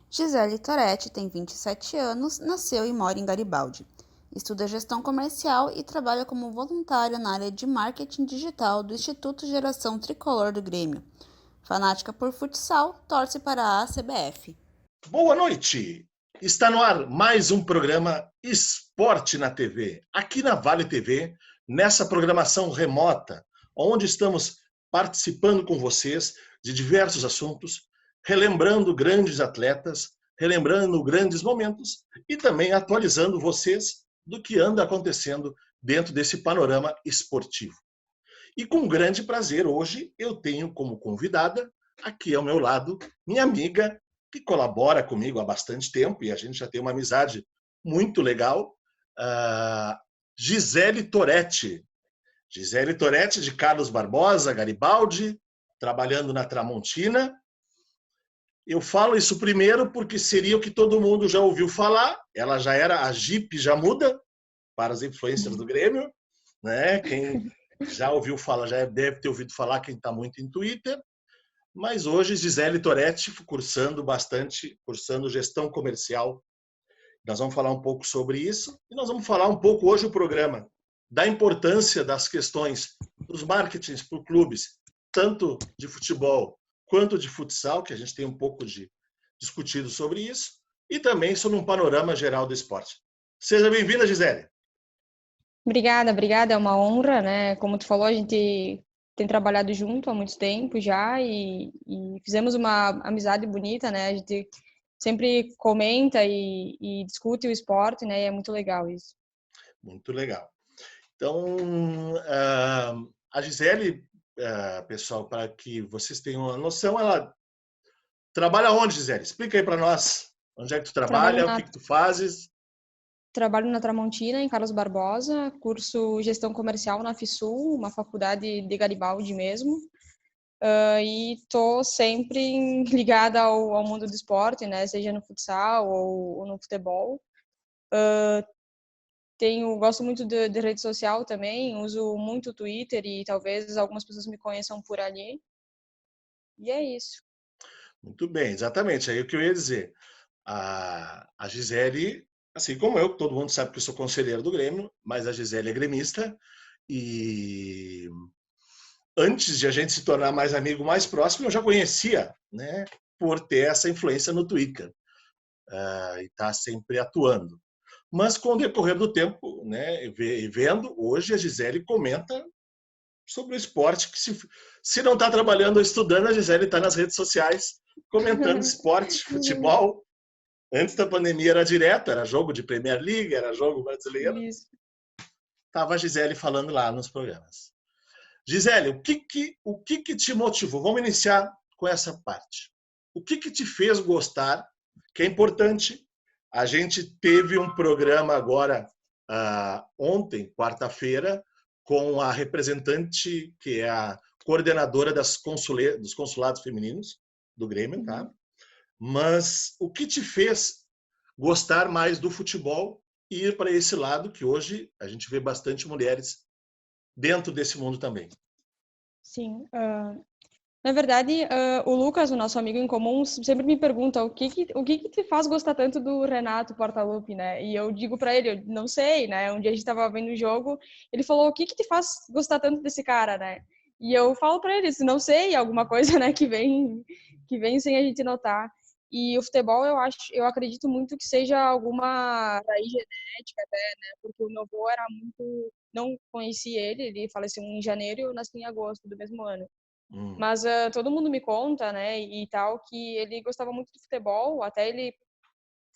Gisele Toretti tem 27 anos, nasceu e mora em Garibaldi. Estuda gestão comercial e trabalha como voluntária na área de marketing digital do Instituto Geração Tricolor do Grêmio. Fanática por futsal, torce para a CBF. Boa noite! Está no ar mais um programa Esporte na TV, aqui na Vale TV, nessa programação remota, onde estamos participando com vocês de diversos assuntos, relembrando grandes atletas, relembrando grandes momentos e também atualizando vocês do que anda acontecendo dentro desse panorama esportivo. E com grande prazer, hoje eu tenho como convidada, aqui ao meu lado, minha amiga, que colabora comigo há bastante tempo, e a gente já tem uma amizade muito legal, Gisele Toretti. Gisele Toretti, de Carlos Barbosa, Garibaldi, trabalhando na Tramontina. Eu falo isso primeiro porque seria o que todo mundo já ouviu falar, ela já era a Jeep já muda para as influências do Grêmio, né? Quem já ouviu falar, já deve ter ouvido falar, quem está muito em Twitter. Mas hoje, Gisele Toretti cursando bastante, cursando gestão comercial. Nós vamos falar um pouco sobre isso e nós vamos falar um pouco hoje o programa da importância das questões dos marketings para clubes, tanto de futebol quanto de futsal, que a gente tem um pouco de discutido sobre isso, e também sobre um panorama geral do esporte. Seja bem-vinda, Gisele. Obrigada, é uma honra, né? Como tu falou, a gente tem trabalhado junto há muito tempo já e fizemos uma amizade bonita, né? A gente sempre comenta e discute o esporte, né? E é muito legal isso. Muito legal. Então, a Gisele, pessoal, para que vocês tenham uma noção, ela trabalha onde, Gisele? Explica aí para nós. Onde é que tu trabalha, o que tu fazes? Trabalho na Tramontina, em Carlos Barbosa, curso Gestão Comercial na FISUL, uma faculdade de Garibaldi mesmo. E tô sempre ligada ao mundo do esporte, né? Seja no futsal ou no futebol. Gosto muito de rede social também, uso muito o Twitter e talvez algumas pessoas me conheçam por ali. E é isso. Muito bem, exatamente. Aí o que eu ia dizer. A Gisele, assim como eu, todo mundo sabe que eu sou conselheiro do Grêmio, mas a Gisele é gremista e antes de a gente se tornar mais amigo, mais próximo, eu já conhecia, né, por ter essa influência no Twitter e estar sempre atuando. Mas com o decorrer do tempo, né, e vendo, hoje a Gisele comenta sobre o esporte, que se não está trabalhando ou estudando, a Gisele está nas redes sociais comentando esporte, futebol. Antes da pandemia era direto, era jogo de Premier League, era jogo brasileiro. Isso. Tava a Gisele falando lá nos programas. Gisele, o que te motivou? Vamos iniciar com essa parte. O que te fez gostar? Que é importante. A gente teve um programa agora, ontem, quarta-feira, com a representante, que é a coordenadora dos consulados femininos do Grêmio, tá? Mas o que te fez gostar mais do futebol e ir para esse lado que hoje a gente vê bastante mulheres dentro desse mundo também? Sim. Na verdade, o Lucas, o nosso amigo em comum, sempre me pergunta o que te faz gostar tanto do Renato Portaluppi, né? E eu digo para ele, eu não sei, né? Um dia a gente estava vendo o jogo, ele falou, o que te faz gostar tanto desse cara, né? E eu falo para ele, se não sei, alguma coisa, né, que vem sem a gente notar. E o futebol, eu acredito muito que seja alguma raiz genética até, né? Porque o meu avô era muito, não conheci ele, ele faleceu em janeiro e eu nasci em agosto do mesmo ano. Mas todo mundo me conta, né, e tal, que ele gostava muito de futebol, até ele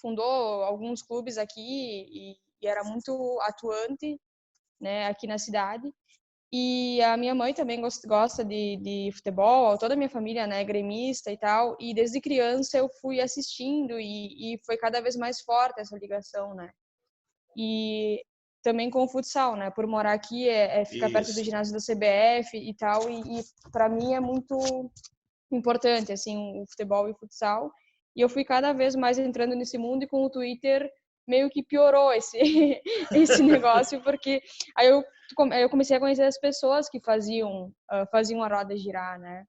fundou alguns clubes aqui e era muito atuante, né, aqui na cidade. E a minha mãe também gosta de futebol, toda a minha família, né, é gremista e tal, e desde criança eu fui assistindo e foi cada vez mais forte essa ligação, né. E também com o futsal, né, por morar aqui, ficar perto do Isso. ginásio da CBF e tal, e para mim é muito importante, assim, o futebol e o futsal. E eu fui cada vez mais entrando nesse mundo e com o Twitter meio que piorou esse esse negócio, porque aí eu comecei a conhecer as pessoas que faziam a roda girar, né?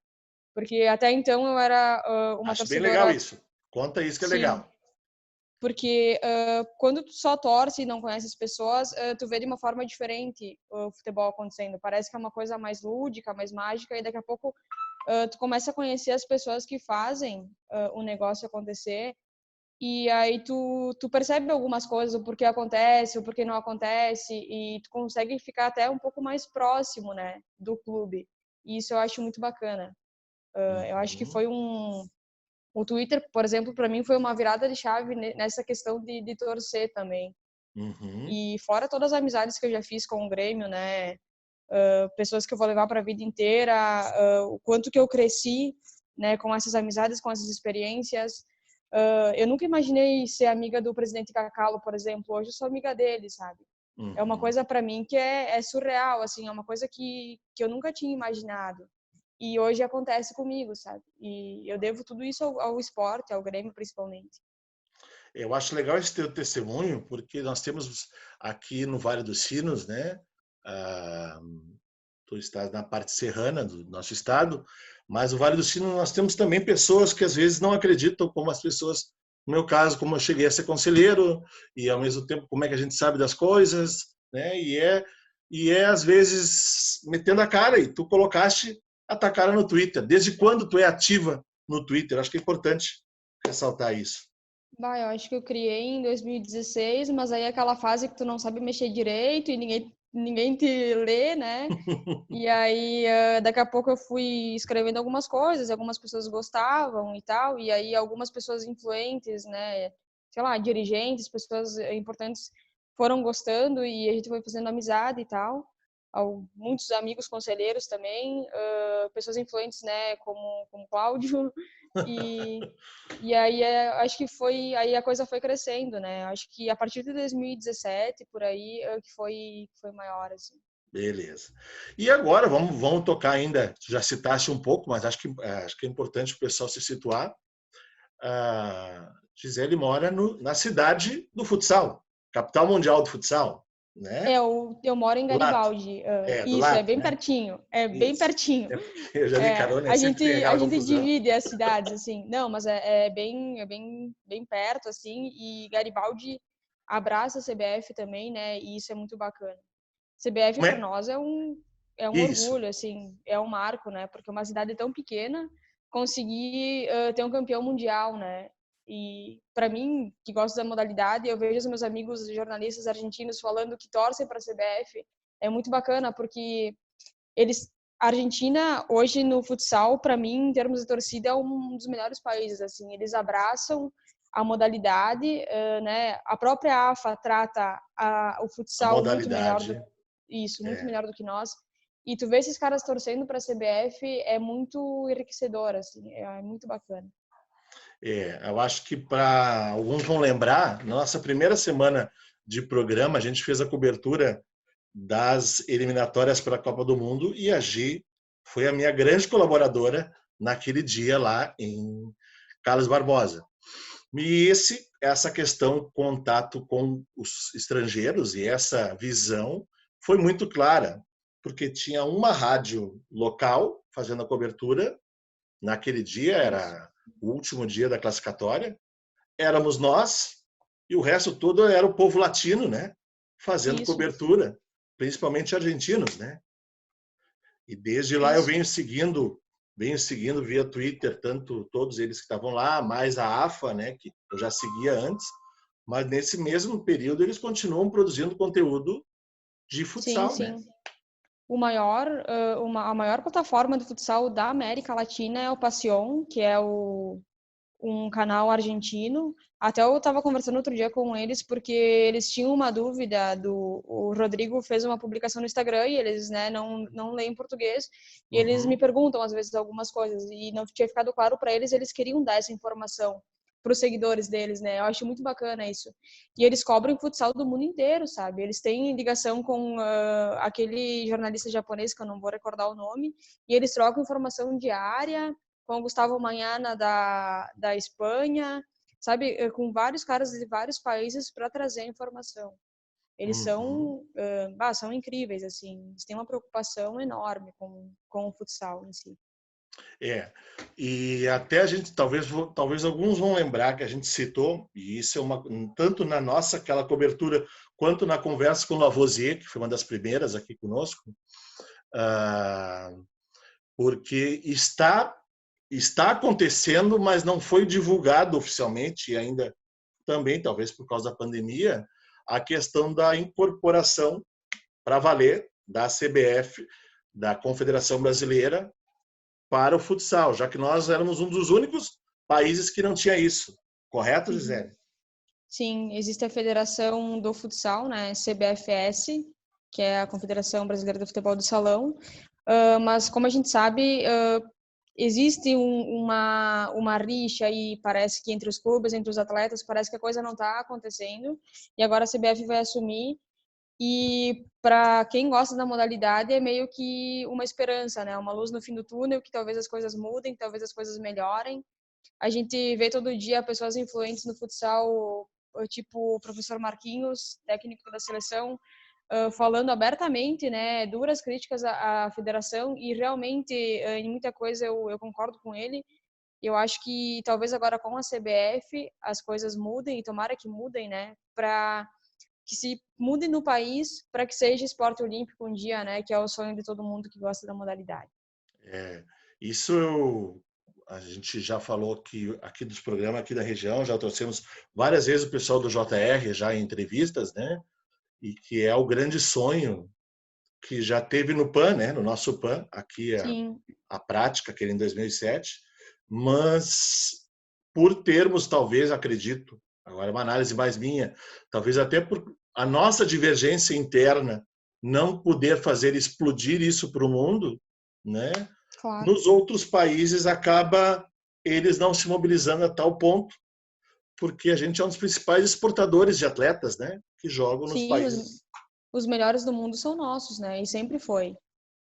Porque até então eu era uma Acho bem legal torcedora. isso. Conta isso que é Sim. legal. Porque quando tu só torce e não conhece as pessoas, tu vê de uma forma diferente o futebol acontecendo. Parece que é uma coisa mais lúdica, mais mágica, e daqui a pouco tu começa a conhecer as pessoas que fazem o negócio acontecer, e aí tu percebe algumas coisas, o porquê acontece, o porquê não acontece, e tu consegue ficar até um pouco mais próximo, né, do clube. E isso eu acho muito bacana. Eu acho que foi o Twitter, por exemplo, para mim foi uma virada de chave nessa questão de torcer também. Uhum. E fora todas as amizades que eu já fiz com o Grêmio, né? Pessoas que eu vou levar para a vida inteira, o quanto que eu cresci, né? Com essas amizades, com essas experiências. Eu nunca imaginei ser amiga do presidente Cacalo, por exemplo. Hoje eu sou amiga dele, sabe? É uma Uhum. coisa para mim que é surreal, assim, é uma coisa que eu nunca tinha imaginado. E hoje acontece comigo, sabe? E eu devo tudo isso ao esporte, ao Grêmio principalmente. Eu acho legal esse teu testemunho, porque nós temos aqui no Vale dos Sinos, né? Ah, tu estás na parte serrana do nosso estado, mas o Vale dos Sinos nós temos também pessoas que às vezes não acreditam, como as pessoas, no meu caso, como eu cheguei a ser conselheiro, e ao mesmo tempo como é que a gente sabe das coisas, né? E é às vezes metendo a cara, e tu colocaste a tua cara no Twitter. Desde quando tu é ativa no Twitter? Acho que é importante ressaltar isso. Bah, eu acho que eu criei em 2016, mas aí é aquela fase que tu não sabe mexer direito e ninguém te lê, né? E aí, daqui a pouco eu fui escrevendo algumas coisas, algumas pessoas gostavam e tal, e aí algumas pessoas influentes, né, sei lá, dirigentes, pessoas importantes foram gostando e a gente foi fazendo amizade e tal. Muitos amigos conselheiros também, pessoas influentes, né, como Cláudio, e, e aí acho que foi, aí a coisa foi crescendo, né, acho que a partir de 2017, por aí, que foi maior, assim. Beleza. E agora vamos tocar ainda, já citaste um pouco, mas acho que é importante o pessoal se situar. A Gisele mora na cidade do futsal, capital mundial do futsal, né? Eu moro em Do lado. Garibaldi. Do Isso, é lado, bem né? pertinho. É bem Isso. pertinho. É porque eu já dei É, carona, a sempre tem gente, aquela a gente confusão. divide as cidades, assim. Não, mas é bem perto, assim. E Garibaldi abraça a CBF também, né? E isso é muito bacana. CBF Como para é? nós é um Isso. orgulho, assim. É um marco, né? Porque uma cidade tão pequena conseguir ter um campeão mundial, né? E para mim, que gosto da modalidade, eu vejo os meus amigos jornalistas argentinos falando que torcem para a CBF. É muito bacana, porque a Argentina hoje no futsal, para mim, em termos de torcida, é um dos melhores países. Assim, eles abraçam a modalidade, né? A própria AFA trata o A futsal muito melhor modalidade. muito É, melhor do que nós. E tu vê esses caras torcendo para a CBF é muito enriquecedor, assim, é muito bacana. eu acho que para alguns vão lembrar, na nossa primeira semana de programa, a gente fez a cobertura das eliminatórias para a Copa do Mundo e a Gi foi a minha grande colaboradora naquele dia lá em Carlos Barbosa. E essa questão, contato com os estrangeiros e essa visão foi muito clara, porque tinha uma rádio local fazendo a cobertura, naquele dia Isso. era o último dia da classificatória, éramos nós e o resto todo era o povo latino, né? Fazendo Isso, cobertura, principalmente argentinos, né? E desde lá eu isso. venho seguindo via Twitter, tanto todos eles que estavam lá, mais a AFA, né, que eu já seguia antes, mas nesse mesmo período eles continuam produzindo conteúdo de Sim, futsal, né? sim. A maior plataforma de futsal da América Latina é o Passion, que é um canal argentino. Até eu estava conversando outro dia com eles porque eles tinham uma dúvida o Rodrigo fez uma publicação no Instagram e eles, né, não leem português e eles me Uhum. perguntam às vezes algumas coisas e não tinha ficado claro para eles, eles queriam dar essa informação para os seguidores deles, né? Eu acho muito bacana isso. E eles cobrem futsal do mundo inteiro, sabe? Eles têm ligação com aquele jornalista japonês que eu não vou recordar o nome e eles trocam informação diária com o Gustavo Manhana da Espanha, sabe, com vários caras de vários países para trazer informação. Eles Uhum. são incríveis, assim, eles têm uma preocupação enorme com o futsal em si. É, e até a gente, talvez alguns vão lembrar que a gente citou, e isso é tanto na nossa aquela cobertura, quanto na conversa com o Lavoisier, que foi uma das primeiras aqui conosco, ah, porque está acontecendo, mas não foi divulgado oficialmente, e ainda também, talvez por causa da pandemia, a questão da incorporação para valer da CBF, da Confederação Brasileira, para o futsal, já que nós éramos um dos únicos países que não tinha isso. Correto, Uhum. Gisele? Sim, existe a Federação do Futsal, né, CBFS, que é a Confederação Brasileira do Futebol de Salão, mas como a gente sabe, existe uma rixa aí, parece que entre os clubes, entre os atletas, parece que a coisa não está acontecendo, e agora a CBF vai assumir, e para quem gosta da modalidade é meio que uma esperança, né, uma luz no fim do túnel, que talvez as coisas mudem, talvez as coisas melhorem. A gente vê todo dia pessoas influentes no futsal, tipo o professor Marquinhos, técnico da seleção, falando abertamente, né, duras críticas à federação, e realmente em muita coisa eu concordo com ele. Eu acho que talvez agora com a CBF as coisas mudem, e tomara que mudem, né, para que se mude no país, para que seja esporte olímpico um dia, né, que é o sonho de todo mundo que gosta da modalidade. É, isso a gente já falou aqui dos programas aqui da região, já trouxemos várias vezes o pessoal do JR já em entrevistas, né? E que é o grande sonho que já teve no PAN, né? No nosso PAN, aqui Sim, a prática, aquele em 2007, mas por termos, talvez, acredito, agora é uma análise mais minha, talvez até por a nossa divergência interna não poder fazer explodir isso para o mundo, né? claro. Nos outros países acaba eles não se mobilizando a tal ponto, porque a gente é um dos principais exportadores de atletas, né? Que jogam nos Sim, países. os melhores do mundo são nossos, né? E sempre foi,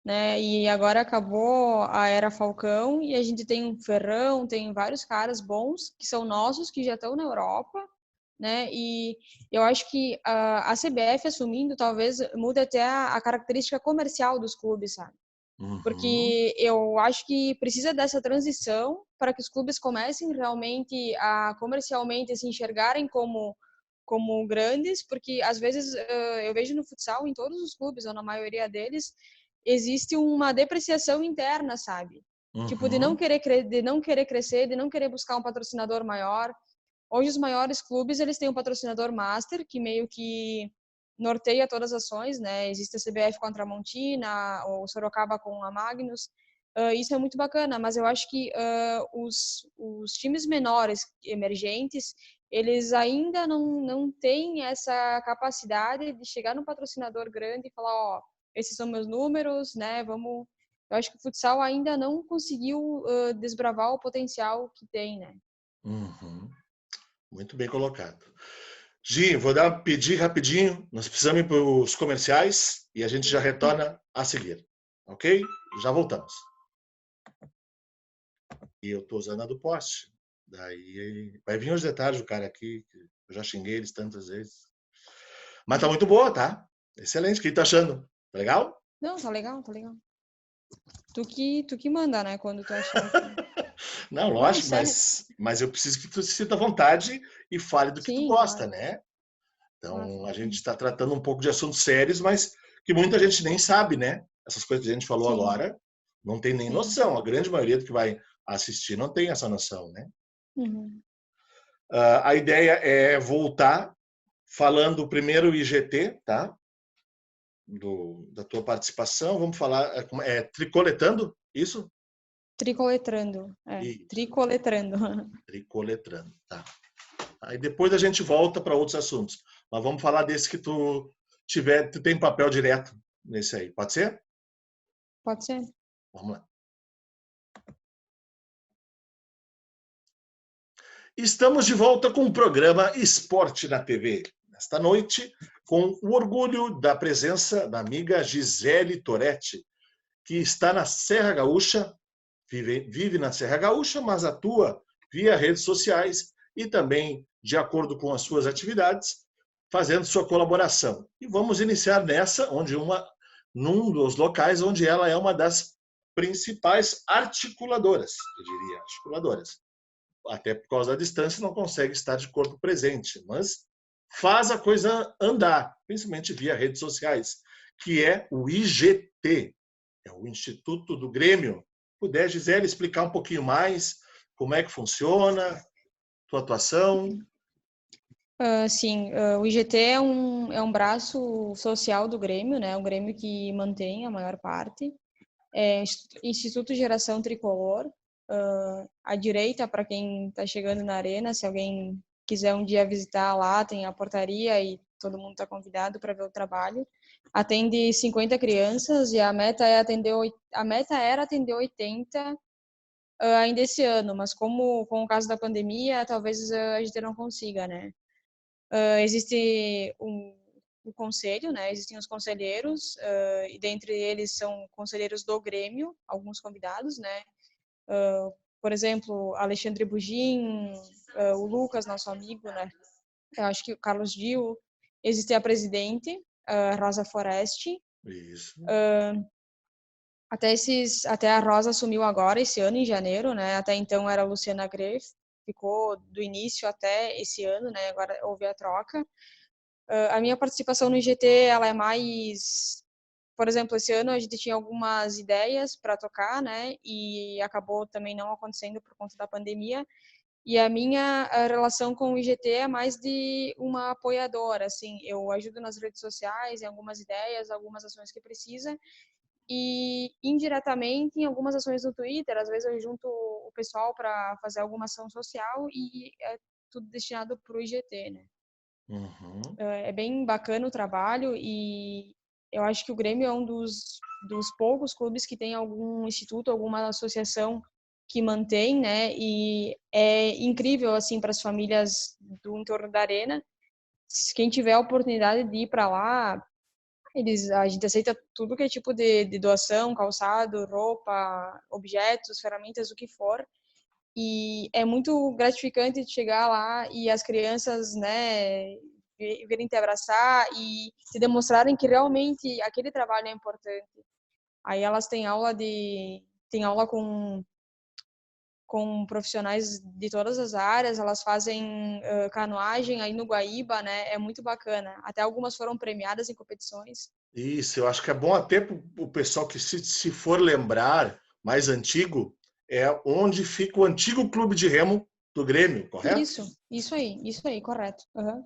né? E agora acabou a era Falcão e a gente tem um Ferrão, tem vários caras bons que são nossos, que já estão na Europa, né? E eu acho que a CBF assumindo talvez mude até a característica comercial dos clubes, sabe? Uhum, Porque eu acho que precisa dessa transição para que os clubes comecem realmente a comercialmente se enxergarem como grandes, porque às vezes eu vejo no futsal, em todos os clubes, ou na maioria deles, existe uma depreciação interna, sabe? Tipo, uhum, de não querer crescer, de não querer buscar um patrocinador maior. Hoje os maiores clubes, eles têm um patrocinador master, que meio que norteia todas as ações, né? Existe a CBF com a Tramontina, o Sorocaba com a Magnus. Isso é muito bacana, mas eu acho que os times menores, emergentes, eles ainda não têm essa capacidade de chegar no patrocinador grande e falar, ó, esses são meus números, né? Vamos. Eu acho que o futsal ainda não conseguiu desbravar o potencial que tem, né? uhum. Muito bem colocado. Gi, pedir rapidinho, nós precisamos ir para os comerciais e a gente já retorna a seguir, ok? Já voltamos. E eu estou usando a do poste. Daí vai vir os detalhes do cara aqui, que eu já xinguei eles tantas vezes. Mas tá muito boa, tá? Excelente. O que tá achando? Tá legal? Não, tá legal, tá legal. Tu que manda, né? Quando tu achar que. Não, Não, lógico, sério. mas eu preciso que tu se sinta à vontade e fale do que tu Sim, gosta, claro. né? Claro. Então, a gente está tratando um pouco de assuntos sérios, mas que muita gente nem sabe, né? Essas coisas que a gente falou Sim, agora, não tem nem sim. noção. A grande maioria do que vai assistir não tem essa noção, né? Uhum. A ideia é voltar falando primeiro o IGT, tá? Da tua participação. Vamos falar, tricoletando, isso? Tricoletrando. É, Isso, tricoletrando. tricoletrando, tá. Aí depois a gente volta para outros assuntos. Mas vamos falar desse que tu tem papel direto nesse aí. Pode ser? Pode ser? Vamos lá. Estamos de volta com o programa Esporte na TV. Nesta noite, com o orgulho da presença da amiga Gisele Toretti, que está na Serra Gaúcha, vive na Serra Gaúcha, mas atua via redes sociais e também, de acordo com as suas atividades, fazendo sua colaboração. E vamos iniciar num dos locais onde ela é uma das principais articuladoras, eu diria, articuladoras. Até por causa da distância não consegue estar de corpo presente, mas faz a coisa andar, principalmente via redes sociais, que é o IGT, é o Instituto do Grêmio. Puder, Gisele, explicar um pouquinho mais como é que funciona, tua atuação? Sim, o IGT é um braço social do Grêmio, né? Um Grêmio que mantém a maior parte. É Instituto Geração Tricolor. À direita, para quem está chegando na arena, se alguém quiser um dia visitar lá, tem a portaria e todo mundo está convidado para ver o trabalho. Atende 50 crianças e a meta era atender 80 ainda esse ano, mas como com o caso da pandemia, talvez a gente não consiga, né? Existe um conselho, né? Existem os conselheiros, e dentre eles são conselheiros do Grêmio, alguns convidados, né? Por exemplo, Alexandre Bugin, o Lucas, nosso amigo, né? Eu acho que o Carlos Gil. Existe a presidente, Rosa Foresti. Isso. Até a Rosa assumiu agora, esse ano, em janeiro, né? Até então era a Luciana Greff, ficou do início até esse ano, né? Agora houve a troca. A minha participação no IGT, ela é mais... Por exemplo, esse ano a gente tinha algumas ideias para tocar, né? E acabou também não acontecendo por conta da pandemia. E a minha relação com o IGT é mais de uma apoiadora, assim. Eu ajudo nas redes sociais, em algumas ideias, algumas ações que precisa. E indiretamente em algumas ações no Twitter, às vezes eu junto o pessoal para fazer alguma ação social e é tudo destinado para o IGT, né? Uhum. É bem bacana o trabalho e eu acho que o Grêmio é um dos poucos clubes que tem algum instituto, alguma associação que mantém, né? E é incrível, assim, para as famílias do entorno da arena. Quem tiver a oportunidade de ir para lá, a gente aceita tudo que é tipo de doação, calçado, roupa, objetos, ferramentas, o que for. E é muito gratificante chegar lá e as crianças, né, virem te abraçar e te demonstrarem que realmente aquele trabalho é importante. Aí elas têm aula com profissionais de todas as áreas, elas fazem canoagem aí no Guaíba, né? É muito bacana. Até algumas foram premiadas em competições. Isso, eu acho que é bom até para o pessoal que, se for lembrar, mais antigo, é onde fica o antigo clube de remo do Grêmio, correto? Isso aí, correto. Uhum. E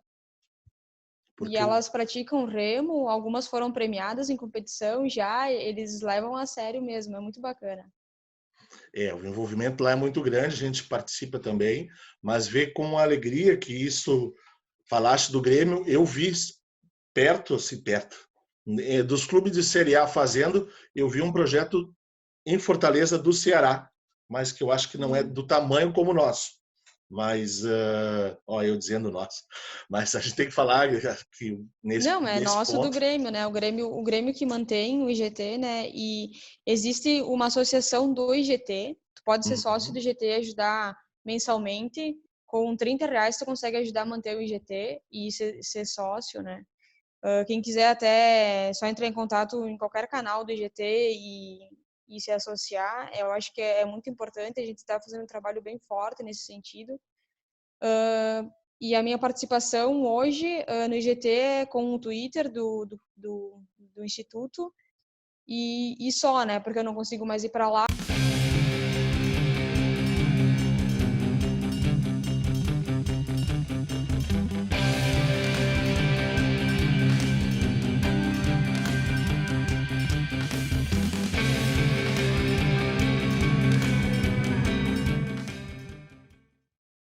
Porque elas praticam remo, algumas foram premiadas em competição já, eles levam a sério mesmo, é muito bacana. o envolvimento lá é muito grande, a gente participa também, mas ver com alegria que isso, falaste do Grêmio, eu vi perto, dos clubes de Série A fazendo, eu vi um projeto em Fortaleza do Ceará, mas que eu acho que não é do tamanho como o nosso. Mas, eu dizendo nós, mas a gente tem que falar que Não, é nesse nosso do ponto. Grêmio, né? O Grêmio que mantém o IGT, né? E existe uma associação do IGT. Tu pode ser sócio do Uhum. IGT e ajudar mensalmente. Com R$30 tu consegue ajudar a manter o IGT e ser sócio, né? Quem quiser até só entrar em contato em qualquer canal do IGT e se associar. Eu acho que é muito importante. A gente está fazendo um trabalho bem forte nesse sentido. E a minha participação hoje no IGT é com o Twitter do Instituto e só, né? Porque eu não consigo mais ir para lá.